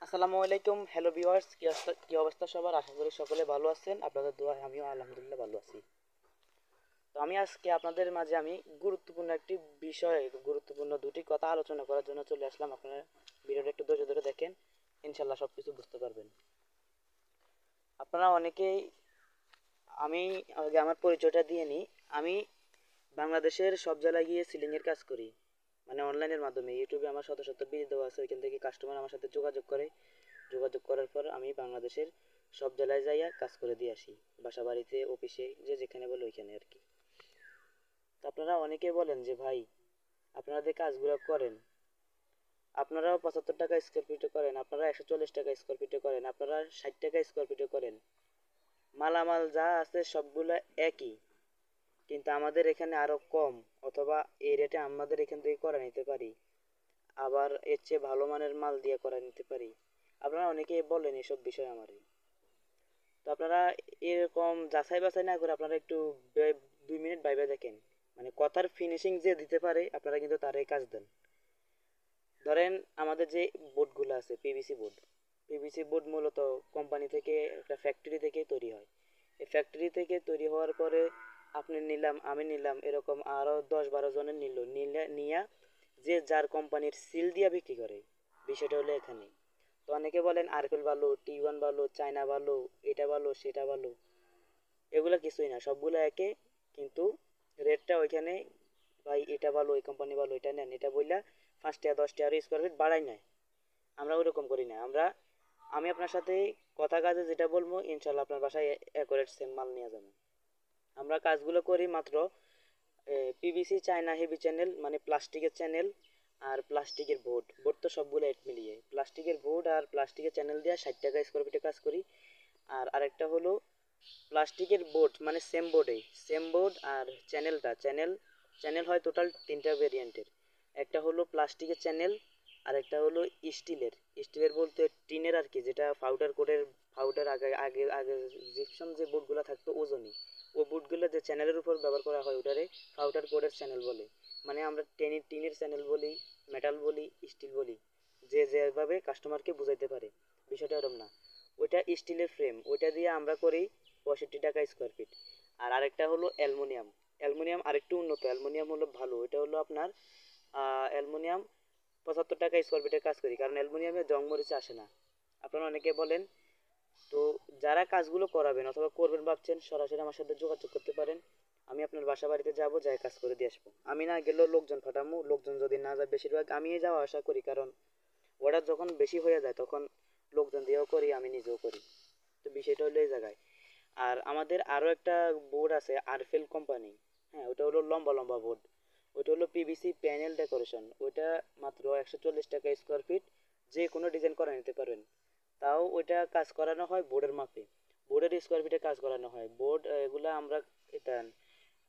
আসসালামু আলাইকুম, hello viewers. কি অবস্থা সবার? আশা করি সকলে ভালো আছেন। আপনাদের দোয়ায় আমিও আলহামদুলিল্লাহ ভালো আছি। তো আমি আজকে আপনাদের মাঝে গুরুত্বপূর্ণ একটি বিষয়, গুরুত্বপূর্ণ দুটি কথা আলোচনা করার জন্য চলে আসলাম। আপনারা ভিডিওটা একটু ধৈর্য ধরে দেখেন, ইনশাল্লাহ সব কিছু বুঝতে পারবেন। আপনারা অনেকেই, আমি আগে আমার পরিচয়টা দিয়ে নিই। আমি বাংলাদেশের সব জেলায় গিয়ে সিলিংয়ের কাজ করি, মানে অনলাইনের মাধ্যমে। ইউটিউবে আমার শত শত ভিডিও দেওয়া আছে, ওইখান থেকে কাস্টমার আমার সাথে যোগাযোগ করে। যোগাযোগ করার পর আমি বাংলাদেশের সব জেলায় যাইয়া কাজ করে দিয়ে আসি, বাসা বাড়িতে, অফিসে, যে যেখানে বলে ওইখানে আর কি। তো আপনারা অনেকে বলেন যে ভাই, আপনারা যে কাজগুলো করেন, আপনারাও 75 টাকা স্কোয়ার ফিটে করেন, আপনারা 140 টাকা স্কোয়ার ফিটে করেন, আপনারা 60 টাকা স্কোয়ার ফিটে করেন, মালামাল যা আছে সবগুলো একই, কিন্তু আমাদের এখানে আরো কম, অথবা এই রেটে আমাদের এখান থেকে করে নিতে পারি, আবার এর চেয়ে ভালো মানের মাল দিয়ে করে নিতে পারি। আপনারা অনেকেই বলেন এসব বিষয় আমারে। তো আপনারা এরকম যাচাই বাছাই না করে আপনারা একটু 2 মিনিট ভাইবা দেখেন, মানে কথার ফিনিশিং যে দিতে পারে আপনারা কিন্তু তারাই কাজ দেন। ধরেন আমাদের যে বোর্ডগুলো আছে, পিভিসি বোর্ড মূলত কোম্পানি থেকে, একটা ফ্যাক্টরি থেকে তৈরি হয়। এই ফ্যাক্টরি থেকে তৈরি হওয়ার পরে আপনি নিলাম, আমি নিলাম, এরকম আরও 10-12 জনের নিয়া যে যার কোম্পানির সিল দিয়া বিক্রি করে। বিষয়টা হলো এখানে। তো অনেকে বলেন আরএফএল ভালো, টি1 ভালো, চায়না ভালো, এটা ভালো সেটা ভালো। এগুলো কিছুই না, সবগুলো একে, কিন্তু রেটটা ওইখানে, ভাই এটা ভালো, এই কোম্পানি ভালো, এটা নেন, এটা বললা 5 টাকা 10 টাকা আরও স্কোয়ার ফিট বাড়াই নেয়। আমরা ওইরকম করি না। আমি আপনার সাথে কথা কাজে যেটা বলবো, ইনশাল্লাহ আপনার বাসায় অ্যাকুরেট সেম মাল নিয়ে যাবেন। আমরা কাজগুলো করি মাত্র পিভিসি, চায়না হেভি চ্যানেল, মানে প্লাস্টিকের চ্যানেল, আর প্লাস্টিকের বোর্ড। বোর্ড তো সবগুলো এক মিলিয়ে প্লাস্টিকের বোর্ড আর প্লাস্টিকের চ্যানেল দিয়ে 60 টাকা স্কোয়ার ফিটে কাজ করি। আর আরেকটা হলো প্লাস্টিকের বোর্ড, মানে সেম বোর্ড আর চ্যানেল হয় টোটাল 3টা ভেরিয়েন্টের। একটা হলো প্লাস্টিকের চ্যানেল, আর একটা হলো স্টিলের। স্টিলের বলতে টিনের আর কি, যেটা পাউডার আগে আগে আগে জিপসাম যে বোর্ডগুলো থাকতো ওজনই, ওই বোর্ডগুলো যে চ্যানেলের উপর ব্যবহার করা হয় ওটারে পাউডার কোডের চ্যানেল বলে। মানে আমরা টিনের চ্যানেল বলি, মেটাল বলি, স্টিল বলি, যে যেভাবে কাস্টমারকে বুঝাইতে পারে। বিষয়টা এরকম না। ওইটা স্টিলের ফ্রেম, ওইটা দিয়ে আমরা করি 65 টাকা স্কোয়ার ফিট। আর আরেকটা হলো অ্যালুমিনিয়াম। অ্যালুমিনিয়াম আরেকটু উন্নত, অ্যালুমিনিয়াম হলো ভালো, এটা হলো আপনার অ্যালুমিনিয়াম 75 টাকা স্কোয়ার ফিটে কাজ করি, কারণ অ্যালুমিনিয়ামে জং মরিচা আসে না। আপনারা অনেকে বলেন। তো যারা কাজগুলো করাবেন অথবা করবেন ভাবছেন, সরাসরি আমার সাথে যোগাযোগ করতে পারেন। আমি আপনার বাসা বাড়িতে যাবো, যাই কাজ করে দিয়ে আসবো। আমি না গেলেও লোকজন ফাটামো, লোকজন যদি না যায় বেশিরভাগ আমি যাওয়া আসা করি, কারণ অর্ডার যখন বেশি হয়ে যায় তখন লোকজন দিয়েও করি, আমি নিজেও করি। তো বিষয়টা হলো এই জায়গায়। আর আমাদের আরও একটা বোর্ড আছে আরফেল কোম্পানি। হ্যাঁ, ওটা হলো লম্বা লম্বা বোর্ড। ওইটা হলো পিভিসি প্যানেল ডেকোরেশন। ওইটা মাত্র 140 টাকা স্কোয়ার ফিট, যে কোনো ডিজাইন করে নিতে পারবেন। তাও ওইটা কাজ করানো হয় বোর্ডের মাপে, বোর্ডের স্কোয়ার ফিটে কাজ করানো হয়। বোর্ড এগুলা এটা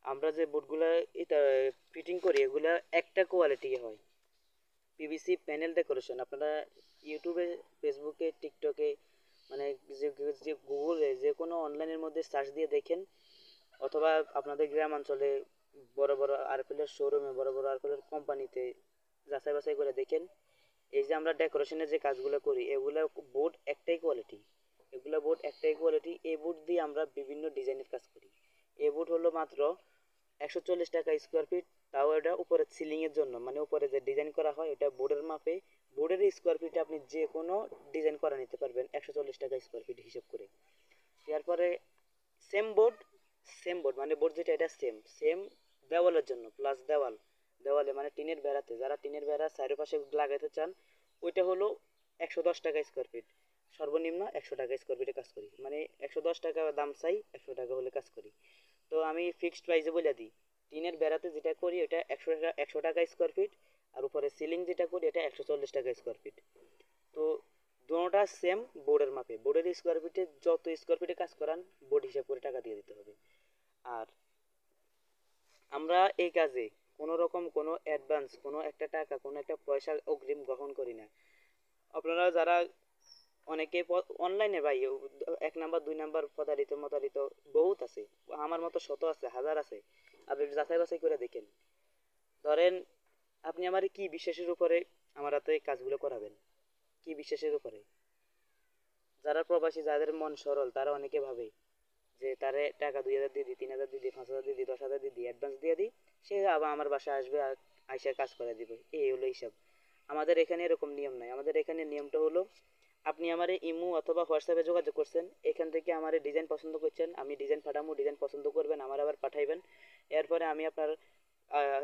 আমরা যে বোর্ডগুলো এটা ফিটিং করি, এগুলা একটা কোয়ালিটি হয়। পিভিসি প্যানেল ডেকোরেশন আপনারা ইউটিউবে, ফেসবুকে, টিকটকে, মানে যে যে গুগলে, যে কোনো অনলাইনের মধ্যে সার্চ দিয়ে দেখেন, অথবা আপনাদের গ্রাম অঞ্চলে বড় বড় আরএফএলের শোরুমে, বড় বড় আরএফএলের কোম্পানিতে যাচাই বাছাই করে দেখেন। এই যে আমরা ডেকোরেশনের যে কাজগুলো করি, এগুলো বোর্ড একটাই কোয়ালিটি, এগুলো বোর্ড একটাই কোয়ালিটি। এই বোর্ড দিয়ে আমরা বিভিন্ন ডিজাইনের কাজ করি। এই বোর্ড হলো মাত্র 140 টাকা স্কোয়ার ফিট। তাও এটা উপরে সিলিংয়ের জন্য, মানে উপরে যে ডিজাইন করা হয় এটা বোর্ডের মাপে। বোর্ডের স্কোয়ার ফিটে আপনি যে কোনো ডিজাইন করা নিতে পারবেন 140 টাকা স্কোয়ার ফিট হিসেব করে। এরপরে সেম বোর্ড, মানে বোর্ড যেটা, এটা সেম সেম দেওয়ালের জন্য, প্লাস দেওয়ালে মানে টিনের বেড়াতে, যারা টিনের বেড়া চারিপাশে লাগাইতে চান, ওইটা হলো 110 টাকা স্কোয়ার ফিট। সর্বনিম্ন 100 টাকা স্কোয়ার ফিটে কাজ করি, মানে 110 টাকা দাম চাই, 100 টাকা হলে কাজ করি। তো আমি ফিক্সড প্রাইসে বলে দিই, টিনের বেড়াতে যেটা করি ওটা 100 টাকা স্কোয়ার ফিট, আর উপরে সিলিং যেটা করি এটা 140 টাকা স্কোয়ার ফিট। তো দুটোটা সেম বোর্ডের মাপে। বোর্ডের স্কোয়ার ফিটে যত স্কোয়ার ফিটে কাজ করান, বোর্ড হিসাব করে টাকা দিয়ে দিতে হবে। আর আমরা এই কাজে কোনো রকম কোনো অ্যাডভান্স, কোনো একটা টাকা, কোনো একটা পয়সা অগ্রিম গ্রহণ করি না। আপনারা যারা অনেকে অনলাইনে, ভাই 1 নাম্বার 2 নাম্বার প্রতারিত বহুত আছে, আমার মতো শত আছে, হাজার আছে। আপনি যাচাই বাছাই করে দেখেন। ধরেন আপনি আমার কি বিশ্বাসের উপরে আমার হাতে কাজগুলো করাবেন, কি বিশ্বাসের উপরে? যারা প্রবাসী, যাদের মন সরল, তারা অনেকে ভাবে যে তারে টাকা 2,000 দিয়ে দিই, 3,000 দিয়ে দিই, 5,000 দিয়ে দিই, 10,000 দিয়ে দিই, অ্যাডভান্স দিয়ে দিই, সে আবার আমার বাসায় আসবে আর আইসা কাজ করে দিবে, এই হলো হিসাব। আমাদের এখানে এরকম নিয়ম নাই। আমাদের এখানে নিয়মটা হলো, আপনি আমার ইমো অথবা হোয়াটসঅ্যাপে যোগাযোগ করছেন, এখান থেকে আমার ডিজাইন পছন্দ করছেন, আমি ডিজাইন পাঠাবো, ডিজাইন পছন্দ করবেন, আমার আবার পাঠাইবেন। এরপরে আমি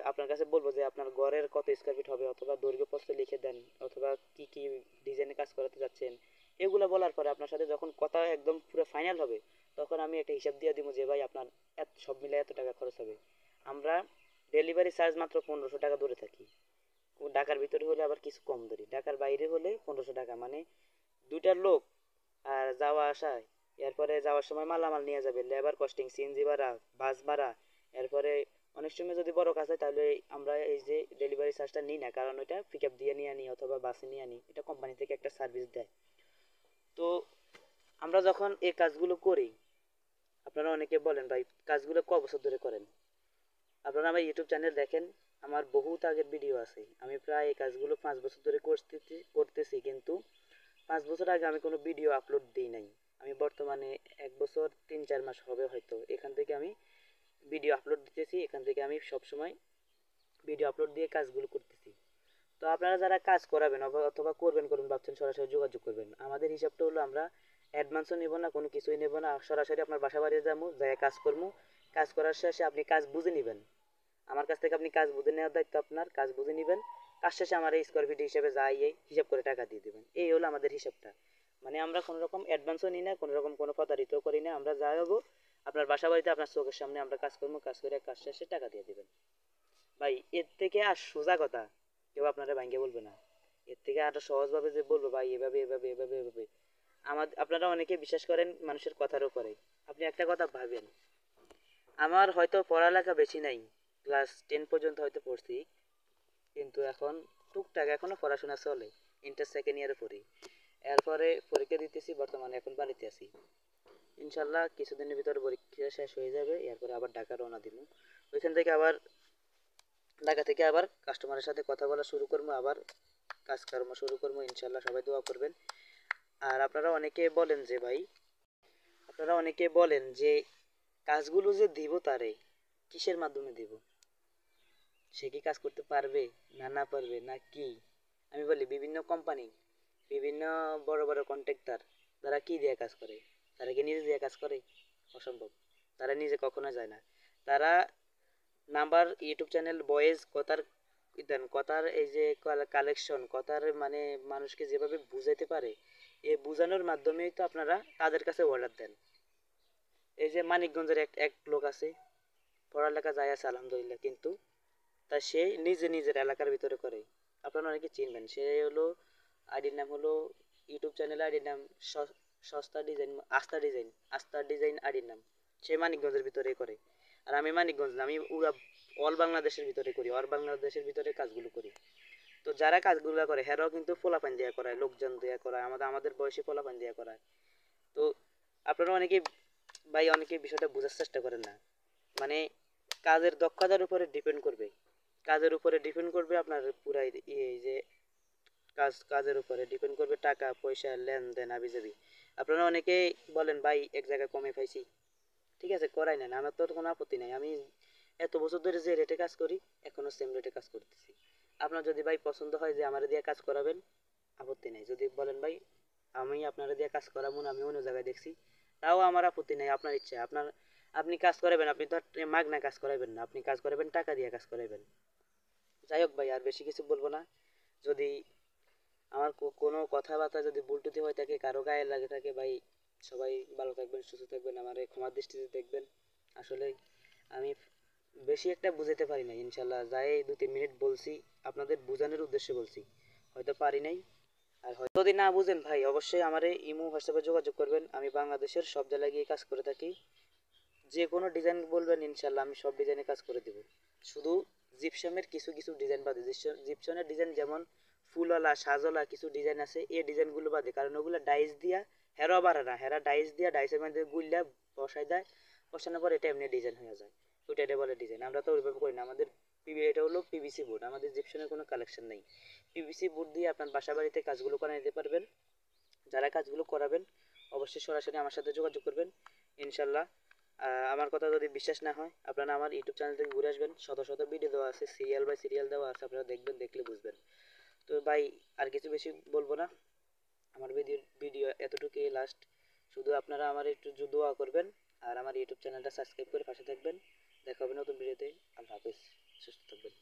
আপনার কাছে বলবো যে আপনার ঘরের কত স্কোয়ার ফিট হবে, অথবা দৈর্ঘ্য প্রস্থ লিখে দেন, অথবা কি কি ডিজাইনে কাজ করাতে যাচ্ছেন, এগুলো বলার পরে আপনার সাথে যখন কথা একদম পুরো ফাইনাল হবে, তখন আমি একটা হিসাব দিয়ে দিব যে ভাই আপনার সব মিলে এত টাকা খরচ হবে। আমরা ডেলিভারি চার্জ মাত্র 1500 টাকা ধরে থাকি। ঢাকার ভিতরে হলে আবার কিছু কম ধরি, ঢাকার বাইরে হলে 1500 টাকা, মানে দুইটার লোক আর যাওয়া আসায়, এরপরে যাওয়ার সময় মালামাল নিয়ে যাবে, লেবার কস্টিং, সিএনজি ভাড়া, বাস ভাড়া, এরপরে অনেক সময় যদি বড় কাজ হয় তাহলে আমরা এই যে ডেলিভারি চার্জটা নিই না, কারণ ওইটা পিক আপ দিয়ে নিয়ে আনি অথবা বাসে নিয়ে আনি, এটা কোম্পানি থেকে একটা সার্ভিস দেয়। তো আমরা যখন এই কাজগুলো করি, আপনারা অনেকে বলেন ভাই কাজগুলো ক বছর ধরে করেন। আপনারা আমার ইউটিউব চ্যানেল দেখেন, আমার বহুত আগের ভিডিও আছে, আমি প্রায় এই কাজগুলো 5 বছর ধরে করতেছি, কিন্তু 5 বছর আগে আমি কোনো ভিডিও আপলোড দিই নাই। আমি বর্তমানে 1 বছর 3-4 মাস হবে হয়তো, এখান থেকে আমি ভিডিও আপলোড দিতেছি, এখান থেকে আমি সবসময় ভিডিও আপলোড দিয়ে কাজগুলো করতেছি। তো আপনারা যারা কাজ করাবেন অথবা করবেন ভাবছেন, সরাসরি যোগাযোগ করবেন। আমাদের হিসাবটা হলো, আমরা অ্যাডভান্সও নেব না, কোনো কিছুই নেব না, সরাসরি আপনার বাসা বাড়ি যাবো, যাই কাজ করবো, কাজ করার শেষে আপনি কাজ বুঝে নেবেন। আমার কাছ থেকে আপনি কাজ বুঝে নেওয়ার দায়িত্ব আপনার, কাজ বুঝে নেবেন, কাজ শেষে আমার এই স্কোয়ার ফিট হিসেবে যাই এই হিসাব করে টাকা দিয়ে দেবেন। এই হলো আমাদের হিসাবটা। মানে আমরা কোনো রকম অ্যাডভান্সও নিই না, কোনো রকম কোনো প্রতারিতও করি না। আমরা যা হবো আপনার বাসা বাড়িতে আপনার চোখের সামনে আমরা কাজ করবো, কাজ করে কাজ শেষে টাকা দিয়ে দেবেন। ভাই এর থেকে আর সোজা কথা কেউ আপনারা ভাঙ্গে বলবে না। এর থেকে আরো সহজভাবে যে বলবো ভাই এভাবে এভাবে এভাবে এভাবে, আপনারা অনেকে বিশ্বাস করেন মানুষের কথার উপরে। আপনি একটা কথা ভাবেন, আমার হয়তো পড়ালেখা বেশি নাই, ক্লাস 10 পর্যন্ত হয়তো পড়ছি, কিন্তু এখন টুকটাক এখনো পড়াশোনা চলে, ইন্টার সেকেন্ড ইয়ারে পড়ি। এরপরে পরীক্ষা দিতেছি, বর্তমানে এখন বাড়িতে আছি। ইনশাল্লাহ কিছুদিনের ভিতরে পরীক্ষা শেষ হয়ে যাবে, এরপরে আবার ঢাকা রওনা দিব। ওইখান থেকে আবার ঢাকা থেকে আবার কাস্টমারের সাথে কথা বলা শুরু করবো, আবার কাজকর্ম শুরু করবো ইনশাল্লাহ। সবাই দোয়া করবেন। আর আপনারা অনেকে বলেন যে কাজগুলো যে দিব তারে, কিসের মাধ্যমে দিব, সে কি কাজ করতে পারবে না না পারবে না কি। আমি বলি বিভিন্ন কোম্পানি, বিভিন্ন বড় বড় কন্ট্রাক্টর, তারা কি দিয়ে কাজ করে, তারা কি নিজে দিয়ে কাজ করে? অসম্ভব। তারা নিজে কখনো যায় না। তারা নাম্বার ইউটিউব চ্যানেল বয়েজ কথার দেন, কথার এই যে কালেকশন, কথার মানে মানুষকে যেভাবে বুঝাইতে পারে, এই বুঝানোর মাধ্যমেই তো আপনারা তাদের কাছে অর্ডার দেন। এই যে মানিকগঞ্জের এক এক লোক আছে, পড়ালেখা যায় আছে আলহামদুলিল্লাহ, কিন্তু তা সে নিজে নিজের এলাকার ভিতরে করে। আপনারা অনেকে চিনবেন, সে হলো আইডির নাম হলো, ইউটিউব চ্যানেল আইডির নাম সস্তা ডিজাইন, আস্থা ডিজাইন আইডির নাম। সে মানিকগঞ্জের ভিতরে করে, আর আমি মানিকগঞ্জ না, আমি পুরা অল বাংলাদেশের ভিতরে করি, অল বাংলাদেশের ভিতরে কাজগুলো করি। তো যারা কাজগুলো করে হেরাও কিন্তু পোলাপান দেওয়া করায়, লোকজন দেওয়া করায়, আমাদের বয়সী পোলাপান দেওয়া করায়। তো আপনারা অনেকে বিষয়টা বোঝার চেষ্টা করেন না। মানে কাজের দক্ষতার উপরে ডিপেন্ড করবে, আপনার পুরাই এই যে কাজের উপরে ডিপেন্ড করবে টাকা পয়সা লেনদেন আবিজাবি। আপনারা অনেকেই বলেন ভাই এক জায়গায় কমে পাইছি, ঠিক আছে করাই নেন, আমার তো কোনো আপত্তি নাই। আমি এত বছর ধরে যে রেটে কাজ করি, এখনো সেম রেটে কাজ করতেছি। আপনার যদি ভাই পছন্দ হয় যে আমার দিয়ে কাজ করাবেন, আপত্তি নেই। যদি বলেন ভাই আমি আপনারা দিয়ে কাজ করাবো না, আমি অন্য জায়গায় দেখছি, তাও আমার আপত্তি নেই। আপনার ইচ্ছা, আপনি কাজ করাবেন, আপনি তো মাগনা কাজ করাবেন না, আপনি কাজ করাবেন টাকা দিয়ে কাজ করাবেন। যাই হোক ভাই, আর বেশি কিছু বলবো না। যদি আমার কোনো কথাবার্তা যদি ভুল টুটি হয়ে থাকে, কারো গায়ে লাগে থাকে, ভাই সবাই ভালো থাকবেন, সুস্থ থাকবেন, আমার ক্ষমার দৃষ্টিতে দেখবেন। আসলে আমি বেশি একটা বুঝাতে পারি না, ইনশাল্লাহ যাই 2-3 মিনিট বলছি আপনাদের বোঝানোর উদ্দেশ্যে বলছি, হয়তো পারি নাই। আর হয়তো যদি না বুঝেন ভাই, অবশ্যই আমার ইমো হোয়াটসঅ্যাপে যোগাযোগ করবেন। আমি বাংলাদেশের সব জায়গায় গিয়ে কাজ করে থাকি, যে কোনো ডিজাইন বলবেন ইনশাল্লাহ আমি সব ডিজাইনে কাজ করে দেবো। শুধু জিপসামের কিছু কিছু ডিজাইন বাদে, জিপসনের ডিজাইন যেমন ফুলওয়ালা সাজওয়ালা কিছু ডিজাইন আছে, এই ডিজাইনগুলো বাদে, কারণ ওগুলো ডাইস দিয়া হেরা বাড়ে না, হেরা ডাইস দিয়া ডাইসের মধ্যে গুললা বসাই দেয়, বসানোর পর এটা এমনি ডিজাইন হয়ে যায়, ওইটা এটা বলে ডিজাইন। আমরা তো ওইভাবে করি না, আমাদের এটা হলো পিভিসি বোর্ড, আমাদের জিপসনের কোনো কালেকশন নেই। পিভিসি বোর্ড দিয়ে আপনার বাসা বাড়িতে কাজগুলো করে নিতে পারবেন। যারা কাজগুলো করাবেন অবশ্যই সরাসরি আমার সাথে যোগাযোগ করবেন ইনশাল্লাহ। আমার কথা যদি বিশ্বাস না হয় আপনারা আমার ইউটিউব চ্যানেল থেকে ঘুরে আসবেন, শত শত ভিডিও দেওয়া আছে, সিরিয়াল বাই সিরিয়াল দেওয়া আছে, আপনারা দেখবেন, দেখলে বুঝবেন। তো ভাই আর কিছু বেশি বলবো না, আমার ভিডিও এতটুকুই লাস্ট। শুধু আপনারা আমার একটু দোয়া করবেন আর আমার ইউটিউব চ্যানেলটা সাবস্ক্রাইব করে পাশে থাকবেন। দেখা হবে নতুন ভিডিওতে। আল্লাহ হাফেজ, সুস্থ থাকবেন।